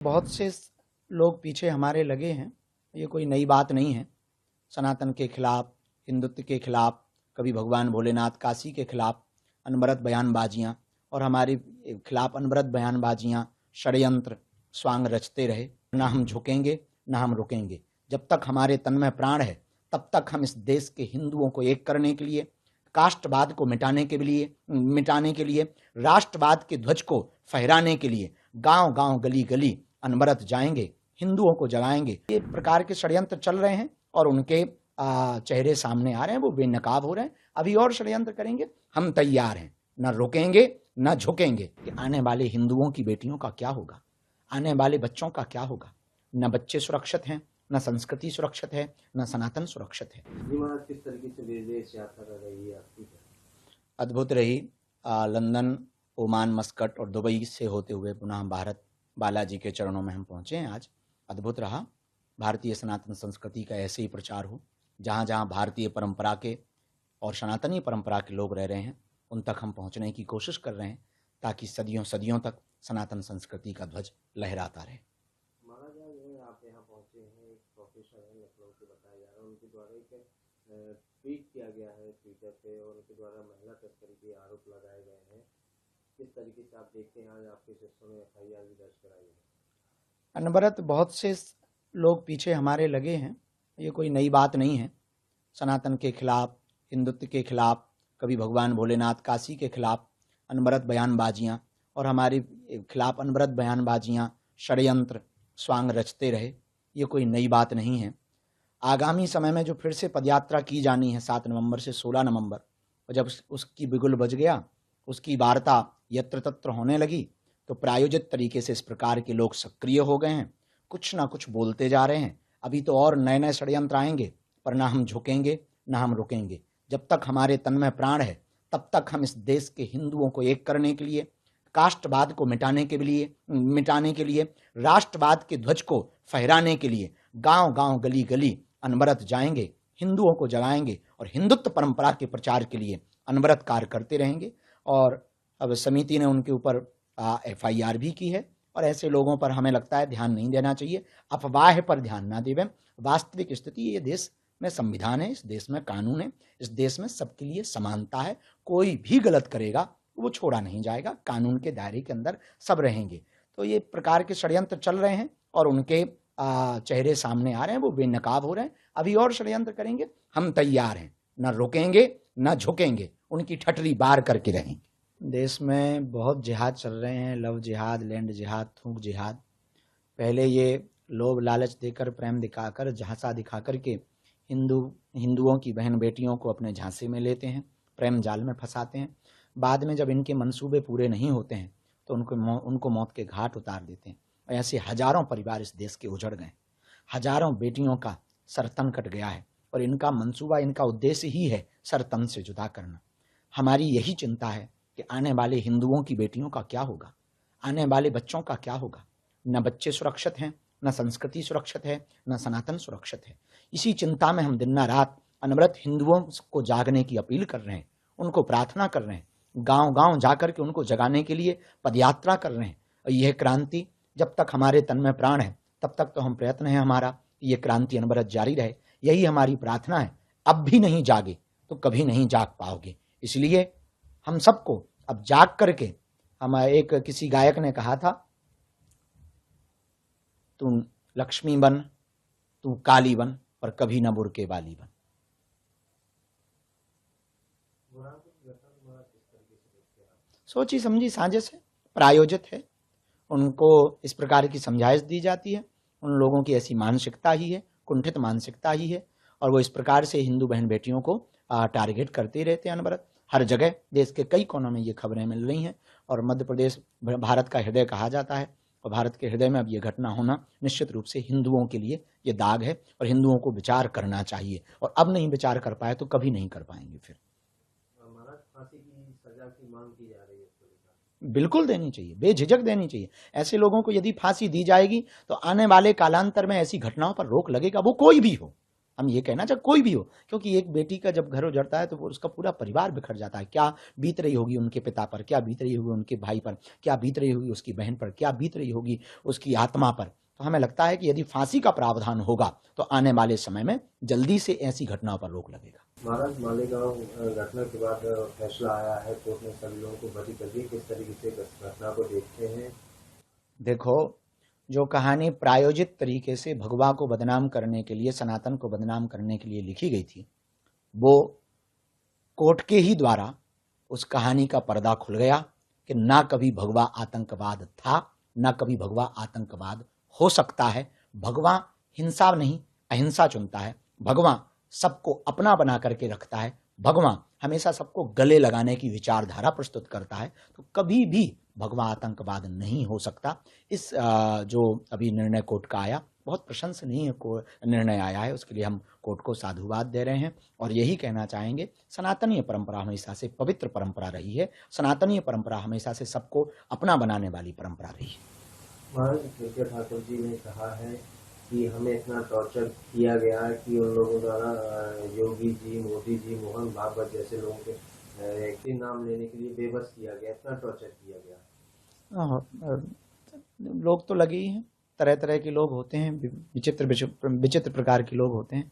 बहुत से लोग पीछे हमारे लगे हैं। ये कोई नई बात नहीं है। सनातन के खिलाफ, हिंदुत्व के खिलाफ, कभी भगवान भोलेनाथ काशी के खिलाफ अनवरत बयानबाजियां और हमारे खिलाफ अनवरत बयानबाजियां, षड्यंत्र स्वांग रचते रहे। ना हम झुकेंगे, ना हम रुकेंगे। जब तक हमारे तन में प्राण है तब तक हम इस देश के हिंदुओं को एक करने के लिए, काष्ठवाद को मिटाने के लिए, राष्ट्रवाद के ध्वज को फहराने के लिए गांव गांव, गली गली अनवरत जाएंगे, हिंदुओं को जगाएंगे। ये प्रकार के षड्यंत्र चल रहे हैं और उनके चेहरे सामने आ रहे हैं, वो बेनकाब हो रहे हैं। अभी और षड्यंत्र करेंगे, हम तैयार हैं, न रुकेंगे न झुकेंगे। कि आने वाले हिंदुओं की बेटियों का क्या होगा, आने वाले बच्चों का क्या होगा। न बच्चे सुरक्षित हैं, न संस्कृति सुरक्षित है, न सनातन सुरक्षित है। किस तरीके से विदेश यात्रा रही है आपकी? अद्भुत रही। लंदन, ओमान, मस्कट और दुबई से होते हुए पुनः भारत बालाजी के चरणों में हम पहुँचे हैं आज। अद्भुत रहा। भारतीय सनातन संस्कृति का ऐसे ही प्रचार हो। जहाँ जहाँ भारतीय परंपरा के और सनातनी परंपरा के लोग रह रहे हैं उन तक हम पहुँचने की कोशिश कर रहे हैं, ताकि सदियों सदियों तक सनातन संस्कृति का ध्वज लहराता रहे। महाराज, आप यहाँ पहुँचे हैं, एक प्रोफेसर है लखनऊ से बताया जा रहा है, उनके द्वारा एक ट्वीट किया गया है ट्विटर पे और उनके द्वारा महिला तस्करी के आरोप लगाए गए हैं। किस तरीके से आप देखते हैं? आज आपके शिष्यों ने FIR भी दर्ज कराई है। अनवरत बहुत से लोग पीछे हमारे लगे हैं। ये कोई नई बात नहीं है। सनातन के खिलाफ, हिंदुत्व के खिलाफ, कभी भगवान भोलेनाथ काशी के खिलाफ अनवरत बयानबाजियां और हमारे खिलाफ अनवरत बयानबाजियां, षड्यंत्र स्वांग रचते रहे। ये कोई नई बात नहीं है। आगामी समय में जो फिर से पदयात्रा की जानी है 7 नवंबर से 16 नवंबर, और जब उसकी बिगुल बज गया, उसकी वार्ता यत्र तत्र होने लगी, तो प्रायोजित तरीके से इस प्रकार के लोग सक्रिय हो गए हैं, कुछ ना कुछ बोलते जा रहे हैं। अभी तो और नए नए षड्यंत्र आएंगे, पर ना हम झुकेंगे ना हम रुकेंगे। जब तक हमारे तन में प्राण है तब तक हम इस देश के हिंदुओं को एक करने के लिए, काष्ठवाद को मिटाने के लिए, राष्ट्रवाद के ध्वज को फहराने के लिए गांव गांव, गली गली अनवरत जाएंगे, हिंदुओं को जगाएंगे और हिंदुत्व परंपरा के प्रचार के लिए अनवरत कार्य करते रहेंगे। और अब समिति ने उनके ऊपर FIR भी की है और ऐसे लोगों पर हमें लगता है ध्यान नहीं देना चाहिए। अफवाह पर ध्यान ना देवें। वास्तविक स्थिति, ये देश में संविधान है, इस देश में कानून है, इस देश में सबके लिए समानता है। कोई भी गलत करेगा वो छोड़ा नहीं जाएगा, कानून के दायरे के अंदर सब रहेंगे। तो ये प्रकार के षड्यंत्र चल रहे हैं और उनके चेहरे सामने आ रहे हैं, वो बेनकाब हो रहे हैं। अभी और षड्यंत्र करेंगे, हम तैयार हैं, न रुकेंगे न झुकेंगे, उनकी ठठरी बार करके रहेंगे। देश में बहुत जिहाद चल रहे हैं, लव जिहाद, लैंड जिहाद, थूक जिहाद। पहले ये लोभ लालच देकर, प्रेम दिखाकर, झांसा दिखाकर के हिंदुओं की बहन बेटियों को अपने झांसे में लेते हैं, प्रेम जाल में फंसाते हैं। बाद में जब इनके मंसूबे पूरे नहीं होते हैं तो उनको मौत के घाट उतार देते हैं। और ऐसे हजारों परिवार इस देश के उजड़ गए, हजारों बेटियों का सर तन कट गया है और इनका मंसूबा, इनका उद्देश्य ही है सर तन से जुदा करना। हमारी यही चिंता है कि आने वाले हिंदुओं की बेटियों का क्या होगा, आने वाले बच्चों का क्या होगा। न बच्चे सुरक्षित हैं, न संस्कृति सुरक्षित है, न सनातन सुरक्षित है। इसी चिंता में हम दिन रात अनवरत हिंदुओं को जागने की अपील कर रहे हैं, उनको प्रार्थना कर रहे हैं, गांव गांव जाकर के उनको जगाने के लिए पदयात्रा कर रहे हैं। और यह क्रांति जब तक हमारे तन में प्राण है तब तक तो हम प्रयत्न है हमारा, ये क्रांति अनवरत जारी रहे। यही हमारी प्रार्थना है। अब भी नहीं जागे तो कभी नहीं जाग पाओगे। इसलिए हम सबको अब जाग करके, हम एक किसी गायक ने कहा था, तू लक्ष्मी बन, तू काली बन, पर कभी न बुरके वाली बन। सोची समझी साजिश है, प्रायोजित है। उनको इस प्रकार की समझाइश दी जाती है। उन लोगों की ऐसी मानसिकता ही है, कुंठित मानसिकता ही है, और वो इस प्रकार से हिंदू बहन बेटियों को टारगेट करते रहते हैं अनवरत। हर जगह देश के कई कोनों में ये खबरें मिल रही हैं। और मध्य प्रदेश भारत का हृदय कहा जाता है, और भारत के हृदय में अब ये घटना होना निश्चित रूप से हिंदुओं के लिए ये दाग है और हिंदुओं को विचार करना चाहिए। और अब नहीं विचार कर पाए तो कभी नहीं कर पाएंगे। फिर फांसी की सजा की मांग की जा रही है, बिल्कुल देनी चाहिए, बेझिझक देनी चाहिए। ऐसे लोगों को यदि फांसी दी जाएगी तो आने वाले कालांतर में ऐसी घटनाओं पर रोक लगेगा, वो कोई भी हो। हम ये कहना चाहे कोई भी हो, क्योंकि एक बेटी का जब घर उजड़ता है तो वो उसका पूरा परिवार बिखर जाता है। क्या बीत रही होगी उनके पिता पर, क्या बीत रही होगी उनके भाई पर, क्या बीत रही होगी उसकी बहन पर, क्या बीत रही होगी उसकी आत्मा पर। तो हमें लगता है कि यदि फांसी का प्रावधान होगा तो आने वाले समय में जल्दी से ऐसी घटनाओं पर रोक लगेगा। महाराज, मालेगांव घटना के बाद फैसला आया है, कोर्ट ने सभी लोगों को बरी कर दी। किस तरीके से घटना को देखते हैं? देखो, जो कहानी प्रायोजित तरीके से भगवा को बदनाम करने के लिए, सनातन को बदनाम करने के लिए लिखी गई थी, वो कोर्ट के ही द्वारा उस कहानी का पर्दा खुल गया कि ना कभी भगवा आतंकवाद था, ना कभी भगवा आतंकवाद हो सकता है। भगवा हिंसा नहीं, अहिंसा चुनता है। भगवा सबको अपना बना करके रखता है। भगवा हमेशा सबको गले लगाने की विचारधारा प्रस्तुत करता है। तो कभी भी भगवा आतंकवाद नहीं हो सकता। इस जो अभी निर्णय कोर्ट का आया, बहुत प्रशंसनीय निर्णय आया है, उसके लिए हम कोर्ट को साधुवाद दे रहे हैं और यही कहना चाहेंगे, सनातनीय परंपरा हमेशा से पवित्र परंपरा रही है। सनातनीय परंपरा हमेशा से सबको अपना बनाने वाली परंपरा रही है। महाराज, कृष्ण ठाकुर जी ने कहा है कि हमें इतना टॉर्चर किया गया है कि उन लोगों द्वारा योगी जी, मोदी जी, मोहन भागवत जैसे लोगों के नाम लेने के लिए बेबस किया गया, इतना टॉर्चर किया गया। लोग तो लगे ही हैं, तरह तरह के लोग होते हैं, विचित्र विचित्र प्रकार के लोग होते हैं।